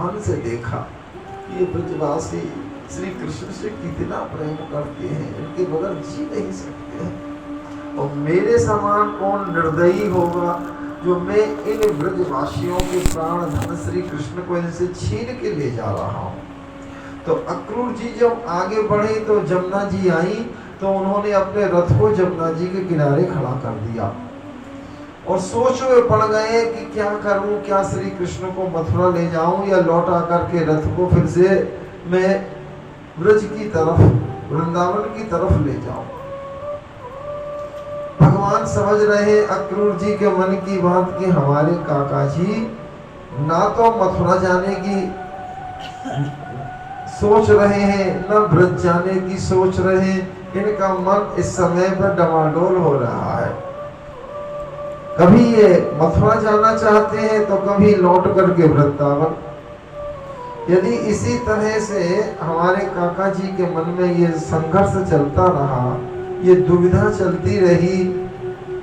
ध्यान से देखा, ये ब्रजवासी श्री कृष्ण से कितना प्रेम करते हैं, इनके बगैर जी नहीं सकते हैं। और मेरे समान कौन निर्दयी होगा जो मैं इन ब्रजवासियों के प्राण धन श्री कृष्ण को इनसे छीन के ले जा रहा हूँ। तो अक्रूर जी जब आगे बढ़े तो जमुना जी आई, तो उन्होंने अपने रथ को जमुना जी के किनारे खड़ा कर दिया और सोच में पड़ गए कि क्या करूं, क्या श्री कृष्ण को मथुरा ले जाऊं या लौटा करके रथ को फिर से मैं ब्रज की तरफ, वृंदावन की तरफ ले जाऊं। भगवान समझ रहे अक्रूर जी के मन की बात कि हमारे काका जी ना तो मथुरा जाने की सोच रहे हैं, न ब्रज जाने की सोच रहे हैं। इनका मन इस समय पर डमाडोल हो रहा है, कभी ये मथुरा जाना चाहते हैं तो कभी लौट करके वृंदावन। यदि इसी तरह से हमारे काका जी के मन में ये संघर्ष चलता रहा, ये दुविधा चलती रही,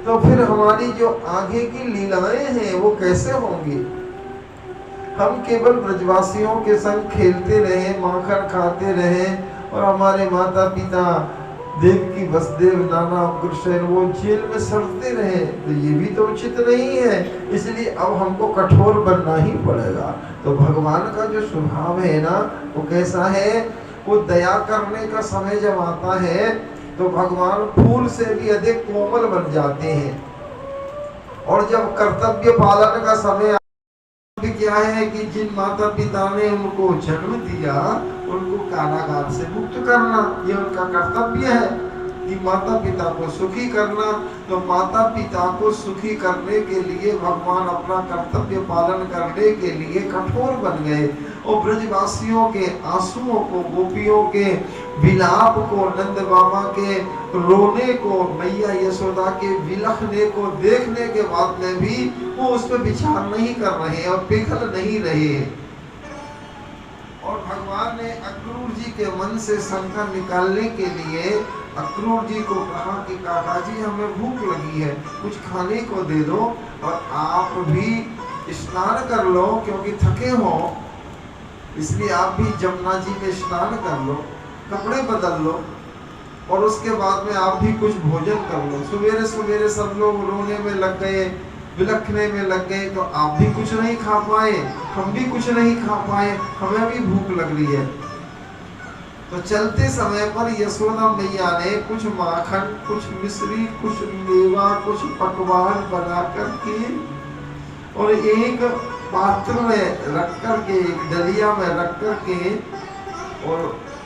तो फिर हमारी जो आगे की लीलाएं हैं वो कैसे होंगी। हम केवल ब्रजवासियों के संग खेलते रहे, माखन खाते रहे और हमारे माता पिता देवकी वसुदेव नाना कृष्ण वो जेल में सड़ते रहे, तो ये भी तो उचित नहीं है। इसलिए अब हमको कठोर बनना ही पड़ेगा। तो भगवान का जो स्वभाव है ना वो कैसा है, वो दया करने का समय जब आता है तो भगवान फूल से भी अधिक कोमल बन जाते हैं। और जब कर्तव्य पालन का समय क्या है कि जिन माता पिता ने उनको जन्म दिया उनको कारागार से मुक्त करना, ये उनका कर्तव्य है कि माता पिता को सुखी करना। तो माता पिता को सुखी करने के लिए भगवान अपना कर्तव्य पालन करने के लिए कठोर बन गए और ब्रजवासियों के आंसुओं को, गोपियों के विलाप को, नंद बाबा के रोने को, मैया यशोदा के विलखने को देखने के बाद में भी वो उस पर विचार नहीं कर रहे और पिघल नहीं रहे। और भगवान ने अक्रूर जी के मन से शंका निकालने के लिए अक्रूर जी को कहा कि काका जी हमें भूख लगी है, कुछ खाने को दे दो और आप भी स्नान कर लो क्योंकि थके हो, इसलिए आप भी जमुना जी में स्नान कर लो, कपड़े बदल लो और उसके बाद में आप भी कुछ भोजन कर लो। सवेरे सवेरे सब लोग रोने में लग गए, विलखने में लग गए, तो आप भी कुछ नहीं खा पाए, हम भी कुछ नहीं खा पाए, हमें भी भूख लग रही है। तो चलते समय पर यशोदा मैया ने कुछ माखन, कुछ मिश्री, कुछ मेवा, कुछ पकवान बना करके और एक पात्र में रख करके, एक डलिया में रख करके और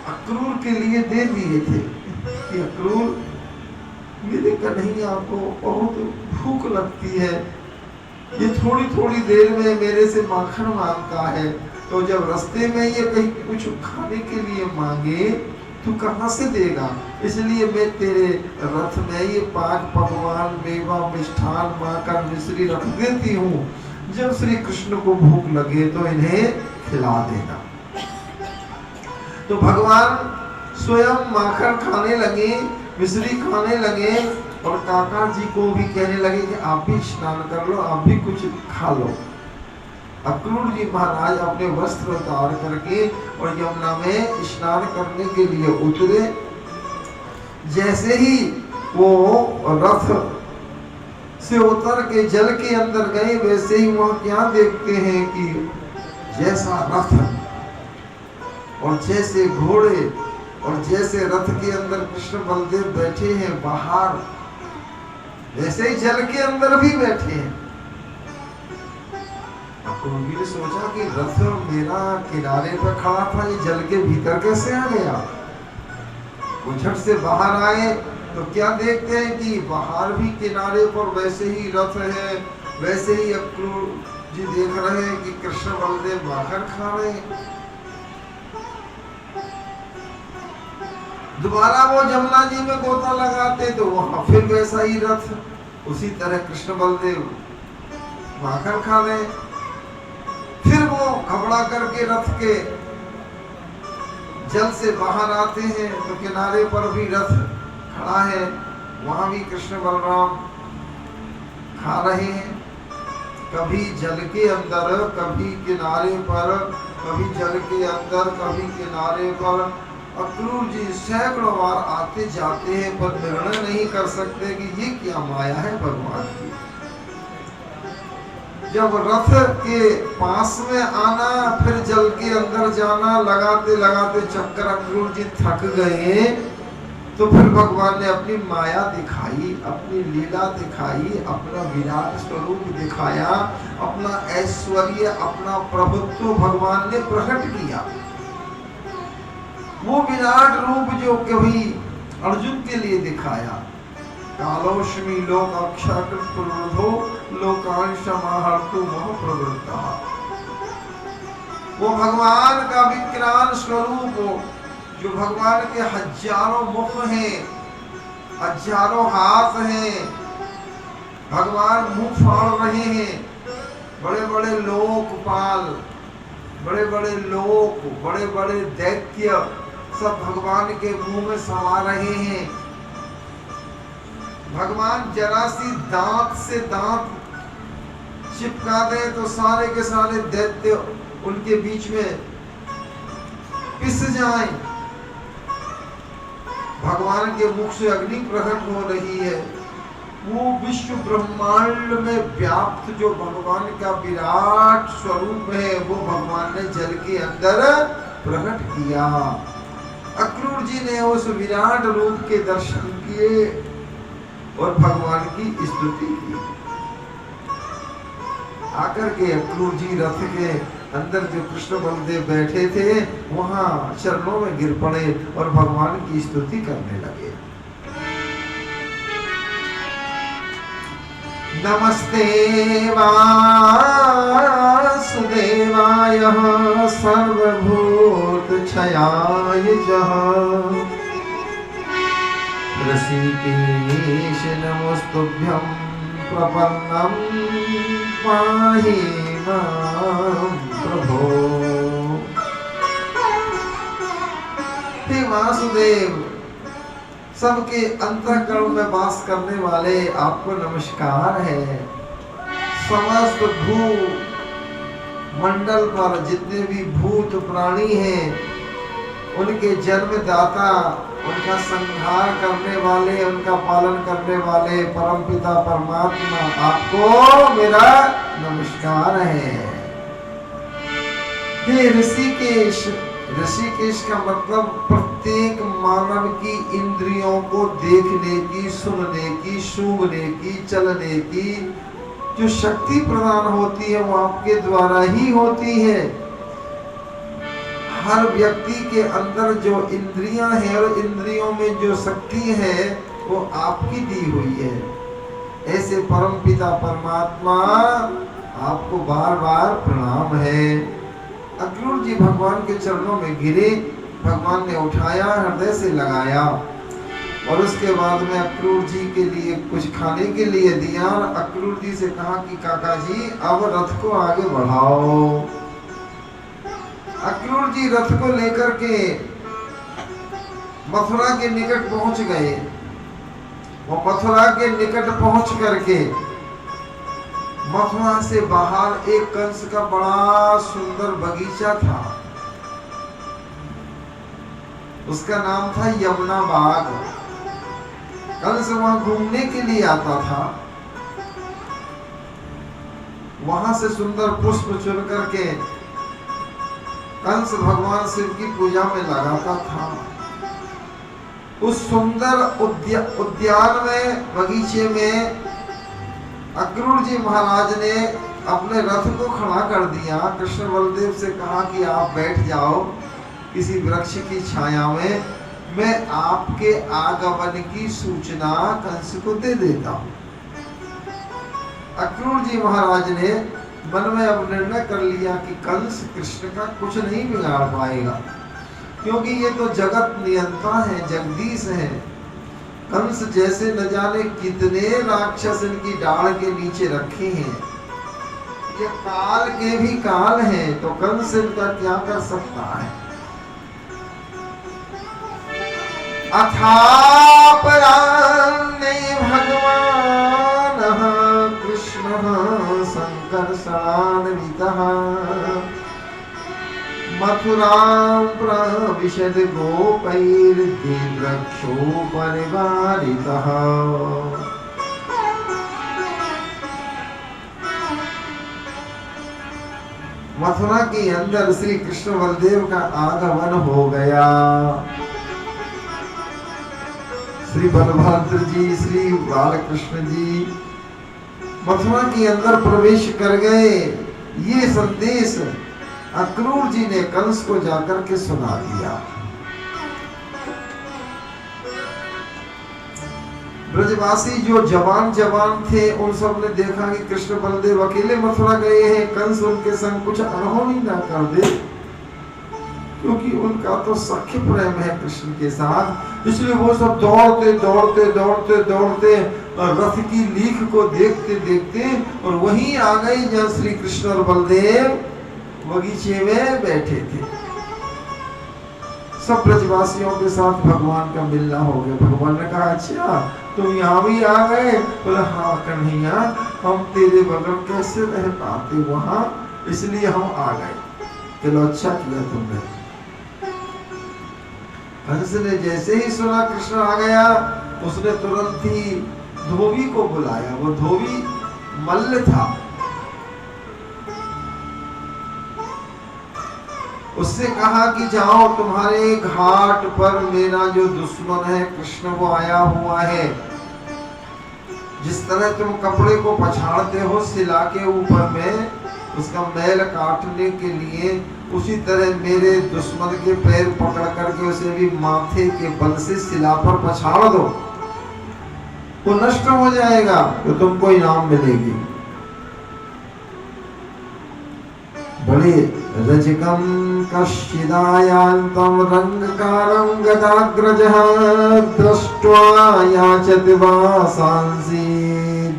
अक्रूर के लिए दे दिए थे कि अक्रूर मेरे कन्हैया को बहुत भूख लगती है, ये थोड़ी थोड़ी देर में मेरे से माखन मांगता है, तो जब रास्ते में ये कहीं कुछ खाने के लिए मांगे तू कहाँ से देगा, इसलिए मैं तेरे रथ में ये 5 पकवान, मेवा, मिष्ठान, माखन, मिश्री रख देती हूँ, जब श्री कृष्ण को भूख लगे तो इन्हें खिला देना। तो भगवान स्वयं माखन खाने लगे, मिश्री खाने लगे और काका जी को भी कहने लगे कि आप भी स्नान कर लो, आप भी कुछ खा लो। अक्रूर जी महाराज अपने वस्त्र उतार करके और यमुना में स्नान करने के लिए उतरे। जैसे ही वो रथ से उतर के जल के अंदर गए, वैसे ही वहां क्या देखते हैं कि जैसा रथ और जैसे घोड़े और जैसे रथ के अंदर कृष्ण बलदेव बैठे हैं बाहर, वैसे ही जल के अंदर भी बैठे हैं। अक्रूर ने सोचा कि रथ मेरा किनारे पर खड़ा था, ये जल के भीतर कैसे आ गया। वो झट से बाहर आए तो क्या देखते हैं कि बाहर भी किनारे पर वैसे ही रथ है, वैसे ही अक्रूर जी देख रहे हैं कि कृष्ण बलदेव बाहर खा रहे हैं। दोबारा वो जमुना जी में गोता लगाते तो वहां फिर वैसा ही रथ, उसी तरह कृष्ण बलदेव माखन खा रहे। फिर वो घबरा करके रथ के जल से बाहर आते हैं तो किनारे पर भी रथ खड़ा है, वहां भी कृष्ण बलराम खा रहे हैं। कभी जल के अंदर, कभी किनारे पर, कभी जल के अंदर, कभी किनारे पर। अक्रूर जी सैकड़ों बार आते जाते हैं, पर निर्णय नहीं कर सकते कि ये क्या माया है भगवान की। जब रथ के पास में आना, फिर जल के अंदर जाना, लगाते लगाते चक्कर अक्रूर जी थक गए, तो फिर भगवान ने अपनी माया दिखाई, अपनी लीला दिखाई, अपना विराट स्वरूप दिखाया, अपना ऐश्वर्य, अपना प्रभुत्व भगवान ने प्रकट किया। वो विराट रूप जो कभी अर्जुन के लिए दिखाया, कालोष्मी लोकाक्षाकृतो लोकांशमाहर्तु महाप्रवृत्ता, वो भगवान का विक्रांत स्वरूप, जो भगवान के हजारों मुख हैं, हजारों हाथ हैं, भगवान मुंह फाड़ रहे हैं, बड़े बड़े लोकपाल, बड़े बड़े लोक, बड़े बड़े दैत्य सब भगवान के मुंह में समा रहे हैं। भगवान जरा सी दांत से दांत चिपका दे तो सारे के सारे दैत्य उनके बीच में पिस जाएं। भगवान के मुख से अग्नि प्रकट हो रही है। वो विश्व ब्रह्मांड में व्याप्त जो भगवान का विराट स्वरूप है, वो भगवान ने जल के अंदर प्रकट किया। अक्रूर जी ने उस विराट रूप के दर्शन किए और भगवान की स्तुति की। आकर के अक्रूर जी रथ के अंदर जो कृष्ण बलदेव बैठे थे, वहां चरणों में गिर पड़े और भगवान की स्तुति करने लगे। नमस्ते वासुदेवाय सर्वभूत क्षयाय जः ऋषिकेश नमस्तुभ्यं प्रपन्नं पाहि मां प्रभो। हे वासुदेव, सबके अंतःकरण में वास करने वाले आपको नमस्कार है। समस्त भू मंडल पर जितने भी भूत प्राणी हैं, उनके जन्मदाता, उनका संहार करने वाले, उनका पालन करने वाले परमपिता परमात्मा, आपको मेरा नमस्कार है। हे ऋषिकेश, ऋषिकेश का मतलब प्रत्येक मानव की इंद्रियों को देखने की, सुनने की, सूंघने की, चलने की जो शक्ति प्रदान होती है, वो आपके द्वारा ही होती है। हर व्यक्ति के अंदर जो इंद्रियां हैं और इंद्रियों में जो शक्ति है, वो आपकी दी हुई है। ऐसे परमपिता परमात्मा, आपको बार बार प्रणाम है। अक्रूर जी भगवान के चरणों में गिरे, भगवान ने उठाया, हृदय से लगाया और उसके बाद में अक्रूर जी के लिए कुछ खाने के लिए दिया। अक्रूर जी से कहा कि काका जी, अब रथ को आगे बढ़ाओ। अक्रूर जी रथ को लेकर के मथुरा के निकट पहुंच गए। वो मथुरा के निकट पहुंच करके मथुरा से बाहर एक कंस का बड़ा सुंदर बगीचा था। उसका नाम था यमुना बाग। कंस वहां घूमने के लिए आता था। वहां से सुंदर पुष्प चुन करके कंस भगवान शिव की पूजा में लगाता था। उस सुंदर उद्यान में, बगीचे में अक्रूर जी महाराज ने अपने रथ को खड़ा कर दिया। कृष्ण बलदेव से कहा कि आप बैठ जाओ किसी वृक्ष की छाया में, मैं आपके आगमन की सूचना कंस को दे देता हूं। अक्रूर जी महाराज ने मन में अब निर्णय कर लिया कि कंस कृष्ण का कुछ नहीं बिगाड़ पाएगा, क्योंकि ये तो जगत नियंता है, जगदीश है। कंस जैसे न जाने कितने राक्षस इनकी डाल के नीचे रखे हैं। ये काल के भी काल हैं, तो कंस इनका क्या कर सकता है। अथापरान्ने भगवान कृष्ण शंकर दर्शनान्वितः मथुरां प्रविशद गोपैर्दिद्रक्षो परिवारितः। मथुरा के अंदर श्री कृष्ण बलदेव का आगमन हो गया। श्री बलभद्र जी, श्री बालकृष्ण जी मथुरा के अंदर प्रवेश कर गए। ये संदेश अक्रूर जी ने कंस को जाकर के सुना दिया। ब्रजवासी जो जवान थे उन सब ने देखा कि कृष्ण बलदेव अकेले मथुरा गए हैं, कंस उनके संग कुछ अनहोनी ना कर दे, क्योंकि उनका तो सख्य प्रेम है कृष्ण के साथ। इसलिए वो सब दौड़ते रथ की लीक को देखते देखते और वहीं आ गए जहाँ श्री कृष्ण और बलदेव बगीचे में बैठे थे। सब ब्रजवासियों के साथ भगवान का मिलना हो गया। भगवान ने कहा अच्छा तुम यहाँ भी आ गए? बोले हाँ कन्हैया, हम तेरे बगैर कैसे रह पाते वहां, इसलिए हम आ गए। चलो अच्छा किया तुमने। हंस ने जैसे ही सुना कृष्ण आ गया, उसने तुरंत ही धोबी को बुलाया। वो धोबी मल्ल था। उससे कहा कि जाओ तुम्हारे घाट पर मेरा जो दुश्मन है कृष्ण वो आया हुआ है। जिस तरह तुम कपड़े को पछाड़ते हो सिला के ऊपर में उसका मैल काटने के लिए, उसी तरह मेरे दुश्मन के पैर पकड़ करके उसे भी माथे के बल से सिला पर पछाड़ दो, वो नष्ट हो जाएगा तो तुमको इनाम मिलेगी। बड़े रजकम कश्चिदायांतम रंगकारं गदाग्रजः दृष्ट्वा याचति वासांसि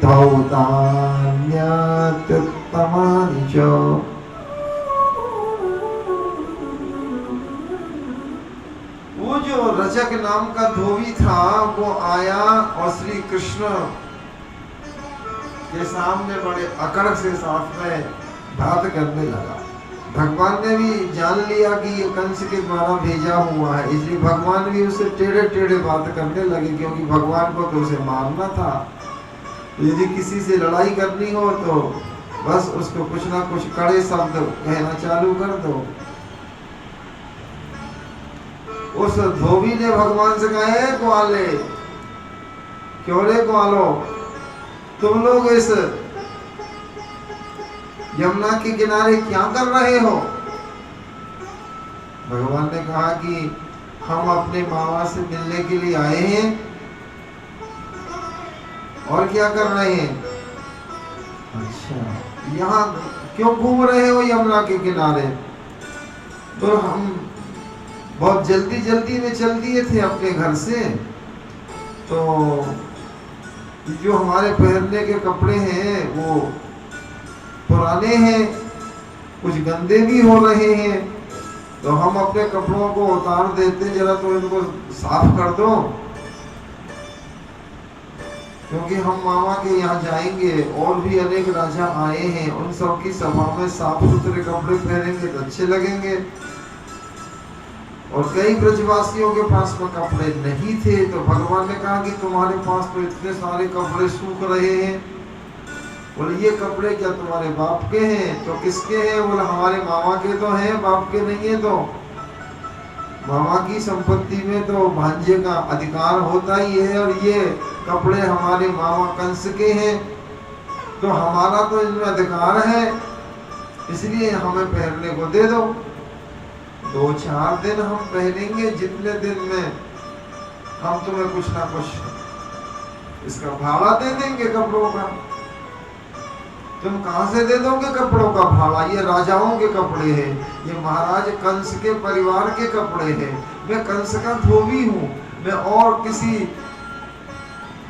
धौतान्यत्युत्तमानि च। वो जो रजक नाम का धोबी था वो आया और श्री कृष्ण के सामने बड़े अकड़ से साथ में बात करने लगा। भगवान ने भी जान लिया कि ये कंस के द्वारा भेजा हुआ है, इसलिए भगवान भी उससे टेढ़े बात करने लगे, क्योंकि भगवान को तो उसे मारना था। तो यदि किसी से लड़ाई करनी हो तो बस उसको कुछ ना कुछ कड़े शब्द कहना चालू कर दो। उस धोबी ने भगवान से कहा, ग्वाले, क्यों रे ग्वालो, तुम लोग इस यमुना के किनारे क्या कर रहे हो? भगवान ने कहा कि हम अपने मामा से मिलने के लिए आए हैं। और क्या कर रहे हैं? अच्छा, यहाँ क्यों घूम रहे हो यमुना के किनारे? तो हम बहुत जल्दी में चल दिए थे अपने घर से, तो जो हमारे पहनने के कपड़े हैं वो पुराने हैं, कुछ गंदे भी हो रहे हैं, तो हम अपने कपड़ों को उतार देते, जरा तो इनको साफ कर दो, क्योंकि हम मामा के यहाँ जाएंगे और भी अनेक राजा आए हैं, उन सब की सभा में साफ सुथरे कपड़े पहनेंगे तो अच्छे लगेंगे। और कई ब्रजवासियों के पास में कपड़े नहीं थे, तो भगवान ने कहा कि तुम्हारे पास तो इतने सारे कपड़े सूख रहे हैं। बोले ये कपड़े क्या तुम्हारे बाप के हैं? तो किसके हैं? बोले हमारे मामा के तो हैं, बाप के नहीं है। तो मामा की संपत्ति में तो भांजे का अधिकार होता ही है, और ये कपड़े हमारे मामा कंस के हैं, तो हमारा तो इनमें अधिकार है, इसलिए हमें पहनने को दे दो। 2-4 दिन हम पहनेंगे, जितने दिन में हम तुम्हें कुछ ना कुछ इसका भाड़ा दे देंगे कपड़ों का। तुम कहां से दे दोगे कपड़ों का भाड़ा? ये राजाओं के कपड़े हैं, ये महाराज कंस के परिवार के कपड़े हैं। मैं कंस का धोबी हूँ, मैं और किसी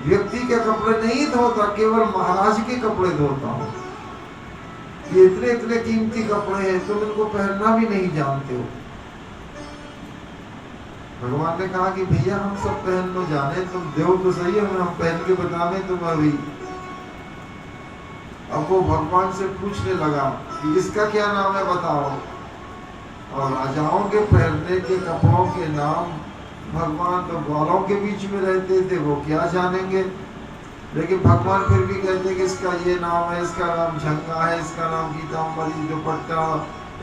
व्यक्ति के कपड़े नहीं धोता, केवल महाराज के कपड़े धोता हूँ। ये इतने कीमती कपड़े हैं, तुम इनको पहनना भी नहीं जानते हो। भगवान ने कहा कि भैया हम सब पहन लो जाने, तुम दो तो सही, हम पहन के बताने तुम अभी। अब वो भगवान से पूछने लगा कि इसका क्या नाम है बताओ। और राजाओं के पहनने के कपड़ों के नाम भगवान तो ग्वालों के बीच में रहते थे, वो क्या जानेंगे। लेकिन भगवान फिर भी कहते कि इसका ये नाम है, इसका नाम झंगा है, इसका नाम पीताम्बरी दुपट्टा,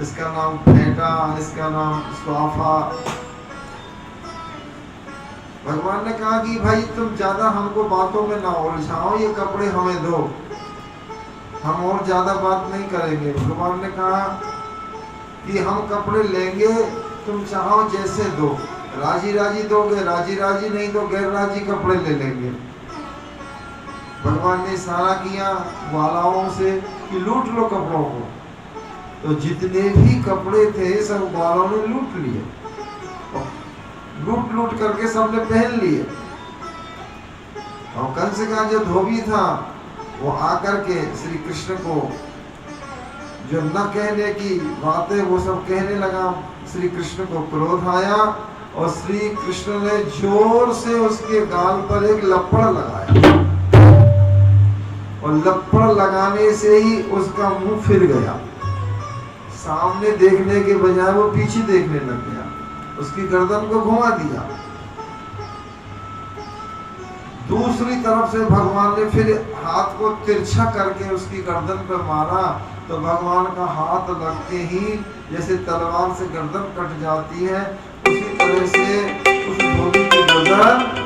इसका नाम फेटा, इसका नाम स्वाफा। भगवान ने कहा कि भाई तुम ज्यादा हमको बातों में ना उलझाओ, ये कपड़े हमें दो, हम और ज्यादा बात नहीं करेंगे। भगवान ने कहा कि हम कपड़े लेंगे, तुम चाहो जैसे दो, राजी राजी दोगे, राजी राजी नहीं तो गैर राजी कपड़े ले लेंगे। भगवान ने इशारा किया ग्वालाओं से कि लूट लो कपड़ों को। तो जितने भी कपड़े थे सब ग्वालों ने लूट लिए, लूट लूट करके सबने पहन लिए। और कंस का जो धोबी था वो आकर के श्री कृष्ण को जो न कहने की बातें वो सब कहने लगा। श्री कृष्ण को क्रोध आया और श्री कृष्ण ने जोर से उसके गाल पर एक लपड़ लगाया, और लपड़ लगाने से ही उसका मुंह फिर गया, सामने देखने के बजाय वो पीछे देखने लग गया, उसकी गर्दन को घुमा दिया। दूसरी तरफ से भगवान ने फिर हाथ को तिरछा करके उसकी गर्दन पर मारा, तो भगवान का हाथ लगते ही जैसे तलवार से गर्दन कट जाती है, उसी तरह से उस धोबी की गर्दन